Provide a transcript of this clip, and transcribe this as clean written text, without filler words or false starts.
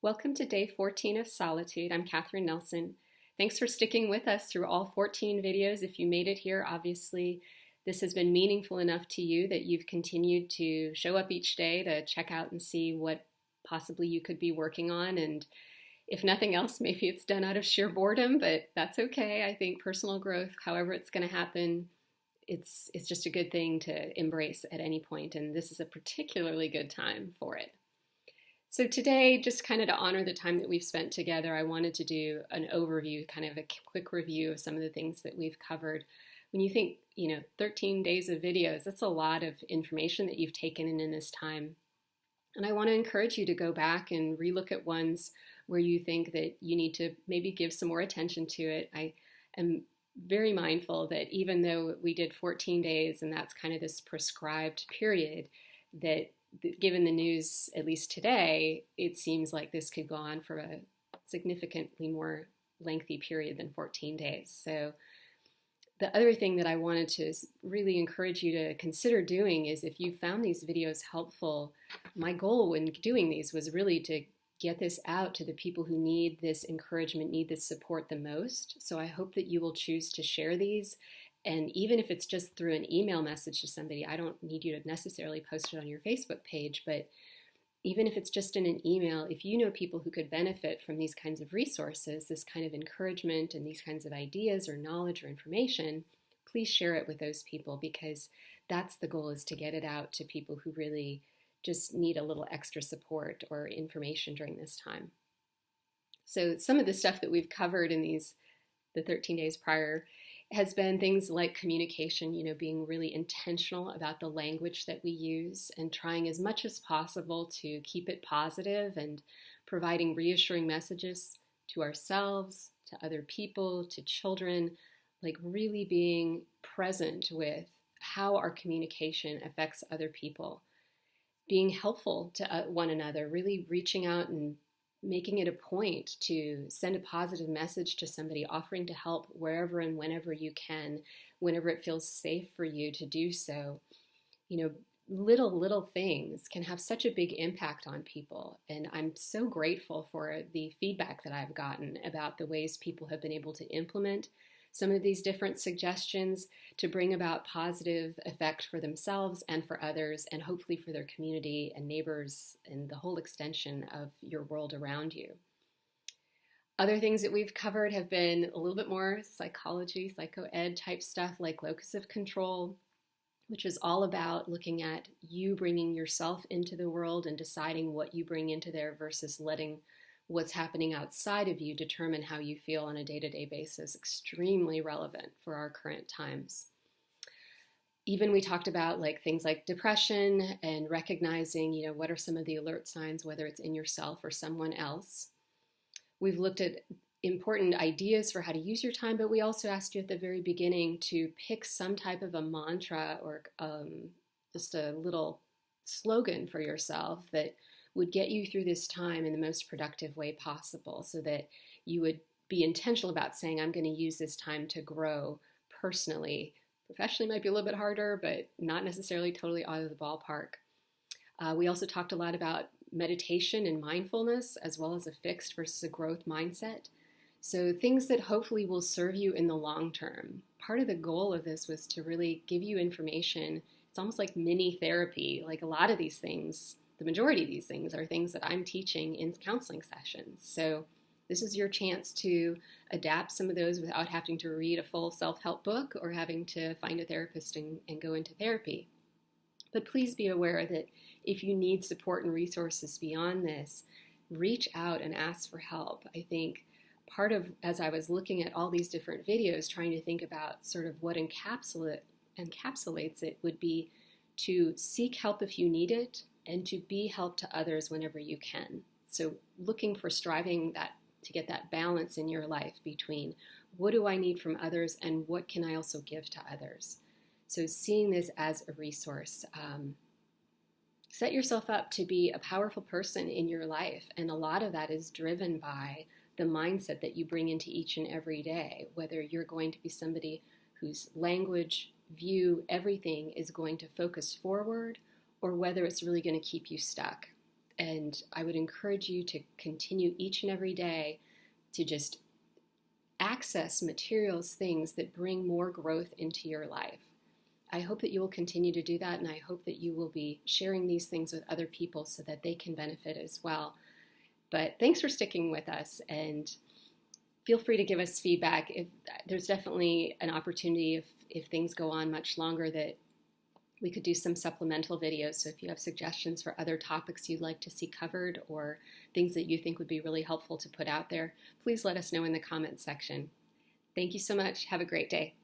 Welcome to day 14 of Solitude. I'm Catherine Nelson. Thanks for sticking with us through all 14 videos. If you made it here, obviously this has been meaningful enough to you that you've continued to show up each day to check out and see what possibly you could be working on. And if nothing else, maybe it's done out of sheer boredom, but that's okay. I think personal growth, however it's going to happen, it's just a good thing to embrace at any point, and this is a particularly good time for it. So today, just kind of to honor the time that we've spent together, I wanted to do an overview, kind of a quick review of some of the things that we've covered. When you think, 13 days of videos, that's a lot of information that you've taken in this time. And I want to encourage you to go back and relook at ones where you think that you need to maybe give some more attention to it. I am very mindful that even though we did 14 days and that's kind of this prescribed period, that given the news, at least today, it seems like this could go on for a significantly more lengthy period than 14 days. So the other thing that I wanted to really encourage you to consider doing is, if you found these videos helpful, my goal when doing these was really to get this out to the people who need this encouragement, need this support the most. So I hope that you will choose to share these. And even if it's just through an email message to somebody, I don't need you to necessarily post it on your Facebook page, but even if it's just in an email, if you know people who could benefit from these kinds of resources, this kind of encouragement and these kinds of ideas or knowledge or information, please share it with those people, because that's the goal, is to get it out to people who really just need a little extra support or information during this time. So some of the stuff that we've covered in the 13 days prior has been things like communication, being really intentional about the language that we use and trying as much as possible to keep it positive and providing reassuring messages to ourselves, to other people, to children, like really being present with how our communication affects other people, being helpful to one another, really reaching out and making it a point to send a positive message to somebody, offering to help wherever and whenever you can, whenever it feels safe for you to do so. Little things can have such a big impact on people. And I'm so grateful for the feedback that I've gotten about the ways people have been able to implement some of these different suggestions to bring about positive effect for themselves and for others, and hopefully for their community and neighbors and the whole extension of your world around you. Other things that we've covered have been a little bit more psychology, psycho-ed type stuff, like locus of control, which is all about looking at you bringing yourself into the world and deciding what you bring into there versus letting what's happening outside of you determine how you feel on a day-to-day basis. Extremely relevant for our current times. Even we talked about things like depression and recognizing, what are some of the alert signs, whether it's in yourself or someone else. We've looked at important ideas for how to use your time, but we also asked you at the very beginning to pick some type of a mantra or just a little slogan for yourself that would get you through this time in the most productive way possible, so that you would be intentional about saying, I'm going to use this time to grow personally. Professionally might be a little bit harder, but not necessarily totally out of the ballpark. We also talked a lot about meditation and mindfulness, as well as a fixed versus a growth mindset. So things that hopefully will serve you in the long term. Part of the goal of this was to really give you information. It's almost like mini therapy. Like a lot of these things, the majority of these things are things that I'm teaching in counseling sessions. So this is your chance to adapt some of those without having to read a full self-help book or having to find a therapist and go into therapy. But please be aware that if you need support and resources beyond this, reach out and ask for help. I think part of, as I was looking at all these different videos, trying to think about sort of what encapsulates it, would be to seek help if you need it, and to be help to others whenever you can. So looking for striving to get that balance in your life between what do I need from others and what can I also give to others. So seeing this as a resource. Set yourself up to be a powerful person in your life, and a lot of that is driven by the mindset that you bring into each and every day, whether you're going to be somebody whose language, view, everything is going to focus forward, or whether it's really going to keep you stuck. And I would encourage you to continue each and every day to just access materials, things that bring more growth into your life. I hope that you will continue to do that, and I hope that you will be sharing these things with other people so that they can benefit as well. But thanks for sticking with us, and feel free to give us feedback. If there's definitely an opportunity, if things go on much longer, that we could do some supplemental videos. So if you have suggestions for other topics you'd like to see covered or things that you think would be really helpful to put out there, please let us know in the comments section. Thank you so much. Have a great day.